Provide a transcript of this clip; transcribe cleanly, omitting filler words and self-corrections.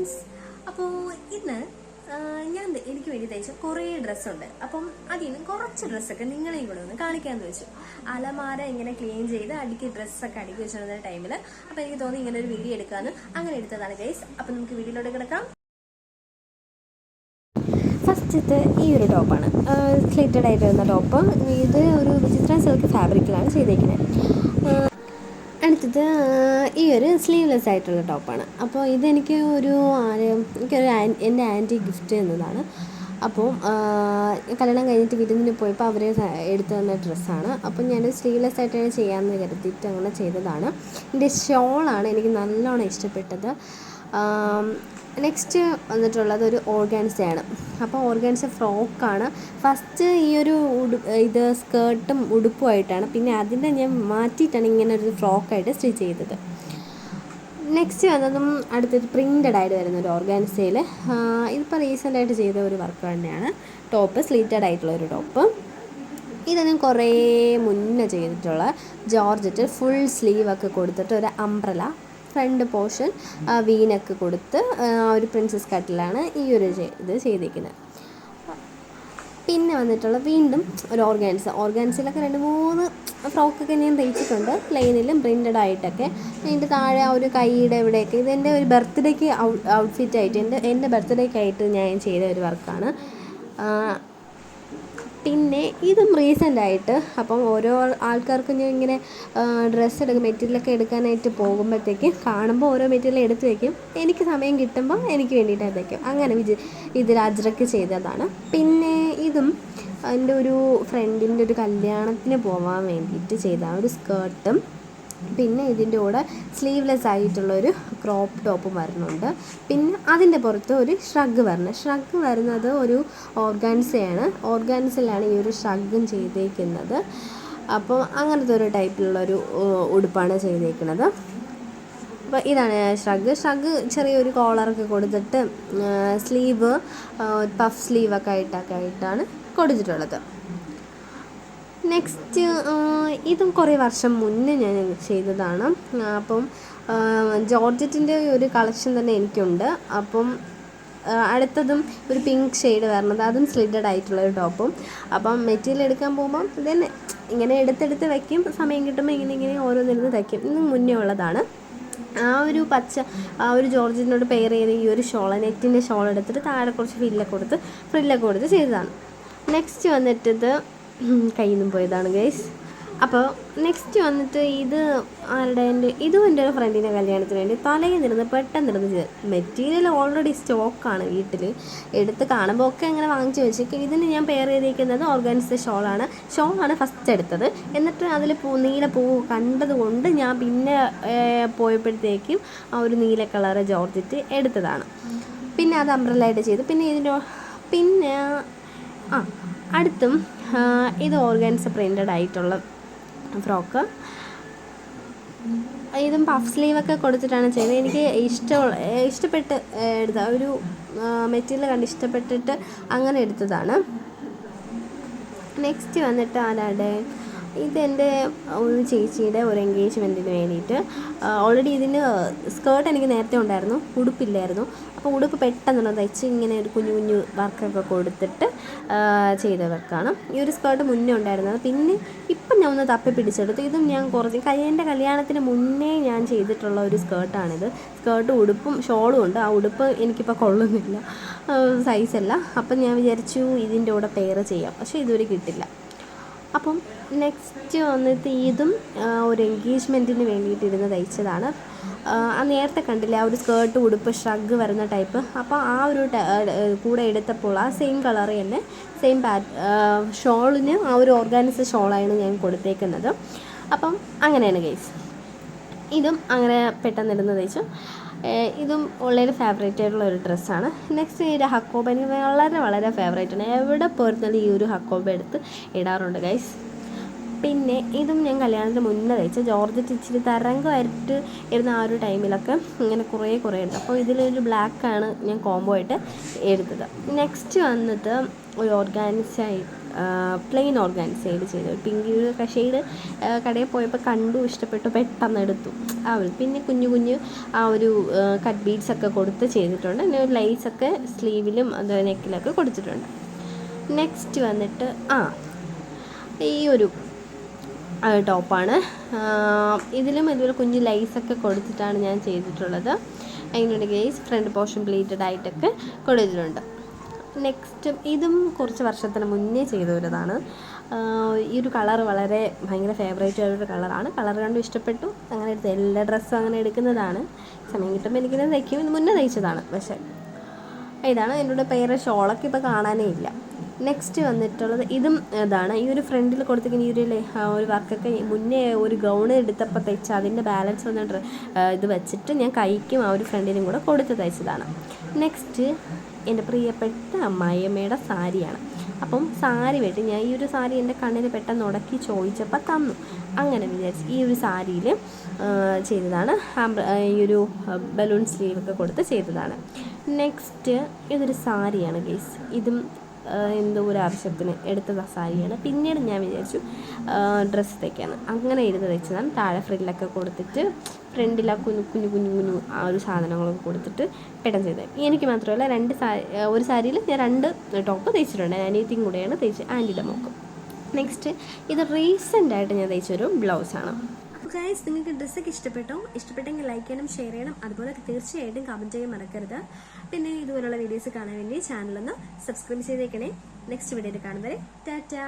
Friends, അപ്പോൾ ഇന്ന് എനിക്ക് വേണ്ടി തയ്ച്ച കുറേ ഡ്രസ്സുണ്ട്. അപ്പം അതിൽ നിന്ന് കുറച്ച് ഡ്രസ്സൊക്കെ നിങ്ങളെയും കൂടെ ഒന്ന് കാണിക്കാമെന്ന് വെച്ചു. അലമാര ഇങ്ങനെ ക്ലീൻ ചെയ്ത് ഡ്രസ്സൊക്കെ അടുക്കി വെച്ചിരുന്ന ടൈമിൽ അപ്പം എനിക്ക് തോന്നി ഇങ്ങനെ ഒരു വീഡിയോ എടുക്കാമെന്ന്. അങ്ങനെ എടുത്തതാണ് ഗൈസ്. അപ്പം നമുക്ക് വീഡിയോയിലോട്ട് കിടക്കാം. ഫസ്റ്റത്തെ ഈ ഒരു ടോപ്പാണ്, സ്ലിറ്റഡ് ആയിട്ട് വരുന്ന ടോപ്പ്. ഇത് ഒരു വിചിത്ര സിൽക്ക് ഫാബ്രിക്കിലാണ് ചെയ്തേക്കുന്നത്. അടുത്തത് ഈ ഒരു സ്ലീവ്ലെസ് ആയിട്ടുള്ള ടോപ്പാണ്. അപ്പോൾ ഇതെനിക്ക് എൻ്റെ ആൻറ്റി ഗിഫ്റ്റ് തന്നതാണ്. അപ്പോൾ കല്യാണം കഴിഞ്ഞിട്ട് വിരുന്നിന് പോയപ്പോൾ അവർ എടുത്തു തന്ന ഡ്രസ്സാണ്. അപ്പോൾ ഞാൻ സ്ലീവ്ലെസ് ആയിട്ടാണ് ചെയ്യാമെന്ന് കരുതിയിട്ട് അങ്ങനെ ചെയ്തതാണ്. എൻ്റെ ഷോളാണ് എനിക്ക് നല്ലോണം ഇഷ്ടപ്പെട്ടത്. നെക്സ്റ്റ് വന്നിട്ടുള്ളത് ഒരു ഓർഗാൻസയാണ്. അപ്പോൾ ഓർഗാൻസ ഫ്രോക്കാണ്. ഫസ്റ്റ് ഈ ഒരു ഇത് സ്കേർട്ടും ഉടുപ്പുമായിട്ടാണ്, പിന്നെ അതിൻ്റെ ഞാൻ മാറ്റിയിട്ടാണ് ഇങ്ങനെ ഒരു ഫ്രോക്കായിട്ട് സ്റ്റിച്ച് ചെയ്തത്. നെക്സ്റ്റ് വന്നതും അടുത്തൊരു പ്രിൻ്റഡ് ആയിട്ട് വരുന്നൊരു ഓർഗാൻസയിൽ ഇതിപ്പോൾ റീസെൻ്റായിട്ട് ചെയ്ത ഒരു വർക്ക് തന്നെയാണ്. ടോപ്പ് സ്ലീറ്റഡ് ആയിട്ടുള്ള ഒരു ടോപ്പ്. ഇതൊന്നും കുറേ മുന്നേ ചെയ്തിട്ടുള്ള ജോർജറ്റ് ഫുൾ സ്ലീവൊക്കെ കൊടുത്തിട്ട് ഒരു അംബ്രല ഫ്രണ്ട് പോർഷൻ വീനൊക്കെ കൊടുത്ത് ഒരു പ്രിൻസസ് കട്ടിലാണ് ഈ ഒരു ഇത് ചെയ്തിരിക്കുന്നത്. പിന്നെ വന്നിട്ടുള്ള വീണ്ടും ഒരു ഓർഗാൻസിലൊക്കെ 2-3 ഫ്രോക്കൊക്കെ ഞാൻ തയ്ച്ചിട്ടുണ്ട്, പ്ലെയിനിലും പ്രിൻ്റഡ് ആയിട്ടൊക്കെ. അതിൻ്റെ താഴെ ആ ഒരു കൈയുടെ ഇവിടെയൊക്കെ ഇതെൻ്റെ ഒരു ബർത്ത്ഡേക്ക് ഔട്ട്ഫിറ്റായിട്ട് എൻ്റെ ബർത്ത്ഡേക്കായിട്ട് ഞാൻ ചെയ്ത ഒരു വർക്കാണ്. പിന്നെ ഇതും റീസെൻ്റായിട്ട്, അപ്പം ഓരോ ആൾക്കാർക്കും ഞാൻ ഇങ്ങനെ മെറ്റീരിയലൊക്കെ എടുക്കാനായിട്ട് പോകുമ്പോഴത്തേക്ക് കാണുമ്പോൾ ഓരോ മെറ്റീരിയൽ എടുത്ത് വയ്ക്കും. എനിക്ക് സമയം കിട്ടുമ്പോൾ എനിക്ക് വേണ്ടിയിട്ട് വയ്ക്കും. അങ്ങനെ ഇതിൽ അജ്രക്ക് ചെയ്തതാണ്. പിന്നെ ഇതും എൻ്റെ ഒരു ഫ്രണ്ടിൻ്റെ ഒരു കല്യാണത്തിന് പോകാൻ വേണ്ടിയിട്ട് ചെയ്ത ഒരു സ്കേർട്ടും, പിന്നെ ഇതിൻ്റെ കൂടെ സ്ലീവ്ലെസ് ആയിട്ടുള്ളൊരു ക്രോപ്പ് ടോപ്പും വരുന്നുണ്ട്. പിന്നെ അതിൻ്റെ പുറത്ത് ഒരു ഷ്രഗ് വരുന്നത് ഒരു ഓർഗാൻസിലാണ് ഈ ഒരു ഷ്രഗും ചെയ്തേക്കുന്നത്. അപ്പോൾ അങ്ങനത്തെ ഒരു ടൈപ്പിലുള്ളൊരു ഉടുപ്പാണ് ചെയ്തേക്കുന്നത്. അപ്പോൾ ഇതാണ് ഷ്രഗ് ചെറിയൊരു കോളറൊക്കെ കൊടുത്തിട്ട് സ്ലീവ് പഫ് സ്ലീവൊക്കെ ആയിട്ടാണ് കൊടുത്തിട്ടുള്ളത്. നെക്സ്റ്റ് ഇതും കുറേ വർഷം മുന്നേ ഞാൻ ചെയ്തതാണ്. അപ്പം ജോർജറ്റിൻ്റെ ഒരു കളക്ഷൻ തന്നെ എനിക്കുണ്ട്. അപ്പം അടുത്തതും ഒരു പിങ്ക് ഷെയ്ഡ് വരുന്നത്, അതും സ്ലിറ്റഡ് ആയിട്ടുള്ളൊരു ടോപ്പും. അപ്പം മെറ്റീരിയൽ എടുക്കാൻ പോകുമ്പം ഇതന്നെ ഇങ്ങനെ എടുത്തെടുത്ത് വയ്ക്കും, സമയം കിട്ടുമ്പോൾ ഇങ്ങനെ ഓരോന്നിരുന്ന് തയ്ക്കും. ഇന്ന് മുന്നേ ഉള്ളതാണ്. ആ ഒരു ജോർജറ്റിനോട് പെയർ ചെയ്ത് ഈ ഒരു നെറ്റിൻ്റെ ഷോൾ എടുത്തിട്ട് താഴെ കുറച്ച് ഫ്രില്ലൊക്കെ കൊടുത്ത് ചെയ്തതാണ്. നെക്സ്റ്റ് വന്നിട്ടത് കയ്യിൽ നിന്നും പോയതാണ് ഗൈസ്. അപ്പോൾ നെക്സ്റ്റ് വന്നിട്ട് ഇത് ഇതും എൻ്റെ ഒരു ഫ്രണ്ടിൻ്റെ കല്യാണത്തിന് വേണ്ടി തലേന്നിരുന്ന് പെട്ടെന്നിരുന്ന് മെറ്റീരിയൽ ഓൾറെഡി സ്റ്റോക്കാണ് വീട്ടിൽ, എടുത്ത് കാണുമ്പോൾ ഒക്കെ അങ്ങനെ വാങ്ങിച്ച് വെച്ചേക്കും. ഇതിന് ഞാൻ പെയർ ചെയ്തിരിക്കുന്നത് ഓർഗാൻസ ഷോളാണ് ഫസ്റ്റ് എടുത്തത്. എന്നിട്ട് അതിൽ നീല പൂവ് കണ്ടതുകൊണ്ട് ഞാൻ പിന്നെ പോയപ്പോഴത്തേക്കും ആ ഒരു നീല കളറ് ജോർജറ്റ് എടുത്തതാണ്. പിന്നെ അത് അംബ്രല്ലായിട്ട് ചെയ്തു. പിന്നെ അടുത്തും ഇത് ഓർഗാൻസ പ്രിൻ്റഡ് ആയിട്ടുള്ള ഫ്രോക്ക്. ഇതും പഫ് സ്ലീവൊക്കെ കൊടുത്തിട്ടാണ് ചെയ്തത്. എനിക്ക് ഇഷ്ടപ്പെട്ട് എടുത്ത ഒരു മെറ്റീരിയൽ കണ്ട് ഇഷ്ടപ്പെട്ടിട്ട് അങ്ങനെ എടുത്തതാണ്. നെക്സ്റ്റ് വന്നിട്ട് ഇതെൻ്റെ ഒരു ചേച്ചിയുടെ ഒരു എൻഗേജ്മെൻറ്റിന് വേണ്ടിയിട്ട്. ഓൾറെഡി ഇതിന് സ്കേർട്ട് എനിക്ക് നേരത്തെ ഉണ്ടായിരുന്നു, ഉടുപ്പില്ലായിരുന്നു. അപ്പോൾ ഉടുപ്പ് പെട്ടെന്ന് തയ്ച്ച് ഇങ്ങനെ ഒരു കുഞ്ഞു വർക്കൊക്കെ കൊടുത്തിട്ട് ചെയ്ത വർക്കാണ്. ഈ ഒരു സ്കേർട്ട് മുന്നേ ഉണ്ടായിരുന്നത്, പിന്നെ ഇപ്പം ഞാൻ ഒന്ന് തപ്പി പിടിച്ചെടുത്തു. ഇതും ഞാൻ എൻ്റെ കല്യാണത്തിന് മുന്നേ ഞാൻ ചെയ്തിട്ടുള്ള ഒരു സ്കേർട്ടാണിത്. സ്കേർട്ടും ഉടുപ്പും ഷോളും ഉണ്ട്. ആ ഉടുപ്പ് എനിക്കിപ്പോൾ കൊള്ളുന്നില്ല, സൈസല്ല. അപ്പം ഞാൻ വിചാരിച്ചു ഇതിൻ്റെ കൂടെ പെയർ ചെയ്യാം, പക്ഷേ ഇതുവരെ കിട്ടില്ല. അപ്പം നെക്സ്റ്റ് വന്നിട്ട് ഇതും ഒരു എൻഗേജ്മെൻറ്റിന് വേണ്ടിയിട്ടിരുന്ന് തയ്ച്ചതാണ്. നേരത്തെ കണ്ടില്ല ആ ഒരു സ്കേർട്ട് ഉടുപ്പ് ഷ്രഗ് വരുന്ന ടൈപ്പ്. അപ്പോൾ ആ ഒരു കൂടെ എടുത്തപ്പോൾ ആ സെയിം കളർ തന്നെ സെയിം ഷോളിന് ആ ഒരു ഓർഗാനിസ ഷോളാണ് ഞാൻ കൊടുത്തേക്കുന്നത്. അപ്പം അങ്ങനെയാണ് ഗൈസ്. ഇതും അങ്ങനെ പെട്ടെന്നിരുന്ന് തയ്ച്ചു. ഇതും വളരെ ഫേവറേറ്റ് ആയിട്ടുള്ള ഒരു ഡ്രസ്സാണ്. നെക്സ്റ്റ് ഈ ഒരു ഹക്കോബ എനിക്ക് വളരെ ഫേവറേറ്റാണ്. എവിടെ പോയിരുന്നാലും ഈ ഒരു ഹക്കോബ എടുത്ത് ഇടാറുണ്ട് ഗൈസ്. പിന്നെ ഇതും ഞാൻ കല്യാണത്തിന് മുന്നേ തയ്ച്ച ജോർജറ്റ് ഇച്ചിരി തരംഗമായിട്ട് ഇരുന്ന ആ ഒരു ടൈമിലൊക്കെ ഇങ്ങനെ കുറേ എടുത്തു. അപ്പോൾ ഇതിലൊരു ബ്ലാക്കാണ് ഞാൻ കോംബോ ആയിട്ട് എടുത്തത്. നെക്സ്റ്റ് വന്നിട്ട് ഒരു പ്ലെയിൻ ഓർഗാൻസൈഡ് ചെയ്ത് ഒരു പിങ്ക് ഷെയ്ഡ് കടയിൽ പോയപ്പോൾ കണ്ടു, ഇഷ്ടപ്പെട്ടു, പെട്ടെന്ന് എടുത്തു. പിന്നെ കുഞ്ഞു കുഞ്ഞു ആ ഒരു കട്ട് ബീഡ്സൊക്കെ കൊടുത്ത് ചെയ്തിട്ടുണ്ട്. പിന്നെ ഒരു ലൈസൊക്കെ സ്ലീവിലും അത് നെക്കിലൊക്കെ കൊടുത്തിട്ടുണ്ട്. നെക്സ്റ്റ് വന്നിട്ട് ഈ ഒരു ടോപ്പാണ്. ഇതിലും ഇതുപോലെ കുഞ്ഞു ലൈസൊക്കെ കൊടുത്തിട്ടാണ് ഞാൻ ചെയ്തിട്ടുള്ളത്. അതിനുണ്ട് ഗൈസ്, ഫ്രണ്ട് പോർഷൻ പ്ലീറ്റഡ് ആയിട്ടൊക്കെ കൊടുത്തിട്ടുണ്ട്. നെക്സ്റ്റ് ഇതും കുറച്ച് വർഷത്തിന് മുന്നേ ചെയ്തൊരിതാണ്. ഈ ഒരു കളർ ഭയങ്കര ഫേവറേറ്റ് ആയൊരു കളറാണ്. കളർ കണ്ടും ഇഷ്ടപ്പെട്ടു, അങ്ങനെ എടുത്ത് എല്ലാ ഡ്രസ്സും അങ്ങനെ എടുക്കുന്നതാണ്. സമയം കിട്ടുമ്പോൾ എനിക്കിത് തയ്ക്കും. ഇത് മുന്നേ തയ്ച്ചതാണ്. പക്ഷേ ഇതാണ് എൻ്റെ പേര്. ഷോളൊക്കെ ഇപ്പോൾ കാണാനേ ഇല്ല. നെക്സ്റ്റ് വന്നിട്ടുള്ളത് ഇതും ഇതാണ്. ഈ ഒരു ഫ്രണ്ടിൽ കൊടുത്തിരിക്കുന്ന ഈ ഒരു വർക്കൊക്കെ മുന്നേ ഒരു ഗൗൺ എടുത്തപ്പോൾ തയ്ച്ച അതിൻ്റെ ബാലൻസ് വന്നിട്ട് ഇത് വെച്ചിട്ട് ഞാൻ കൈക്കും ആ ഒരു ഫ്രണ്ടിനും കൂടെ കൊടുത്ത് തയ്ച്ചതാണ്. നെക്സ്റ്റ് എൻ്റെ പ്രിയപ്പെട്ട അമ്മായിയമ്മയുടെ സാരിയാണ്. അപ്പം സാരി വെട്ടി ഞാൻ ഈ ഒരു സാരി എൻ്റെ കണ്ണിൽ പെട്ടെന്ന് ഉടക്കി ചോദിച്ചപ്പോൾ തന്നു. അങ്ങനെ വിചാരിച്ച് ഈ ഒരു സാരിയിൽ ചെയ്തതാണ്. ഈ ഒരു ബലൂൺ സ്ലീവൊക്കെ കൊടുത്ത് ചെയ്തതാണ്. നെക്സ്റ്റ് ഇതൊരു സാരിയാണ് ഗൈസ്. ഇതും എന്തോ ഒരു ആവശ്യത്തിന് എടുത്ത സാരിയാണ്. പിന്നീട് ഞാൻ വിചാരിച്ചു ഡ്രസ്സ് തയ്ക്കാമെന്ന്. അങ്ങനെ ഇരുന്ന് തയ്ച്ചതാണ്. താഴെ ഫ്രില്ലൊക്കെ കൊടുത്തിട്ട് ഫ്രണ്ടിൽ ആ കുഞ്ഞു ആ ഒരു സാധനങ്ങളൊക്കെ കൊടുത്തിട്ട് പെട്ടെന്ന് ചെയ്തത്. എനിക്ക് മാത്രമല്ല ഒരു സാരിയിൽ ഞാൻ 2 ടോപ്പ് തയ്ച്ചിട്ടുണ്ട്. അനിയത്തിയും കൂടെയാണ് തയ്ച്ചത്, ആൻറ്റിയുടെ മോക്കും. നെക്സ്റ്റ് ഇത് റീസെൻ്റായിട്ട് ഞാൻ തയ്ച്ചൊരു ബ്ലൗസാണ്. ഗൈസ്, നിങ്ങൾക്ക് ഡ്രസ്സൊക്കെ ഇഷ്ടപ്പെട്ടെങ്കിൽ ലൈക്ക് ചെയ്യണം, ഷെയർ ചെയ്യണം. അതുപോലെ തീർച്ചയായിട്ടും കമൻറ്റ് ചെയ്യാൻ മറക്കരുത്. പിന്നെ ഇതുപോലുള്ള വീഡിയോസ് കാണാൻ വേണ്ടി ചാനലൊന്ന് സബ്സ്ക്രൈബ് ചെയ്തേക്കണേ. നെക്സ്റ്റ് വീഡിയോയിൽ കാണുന്നവരെ ടാറ്റാ.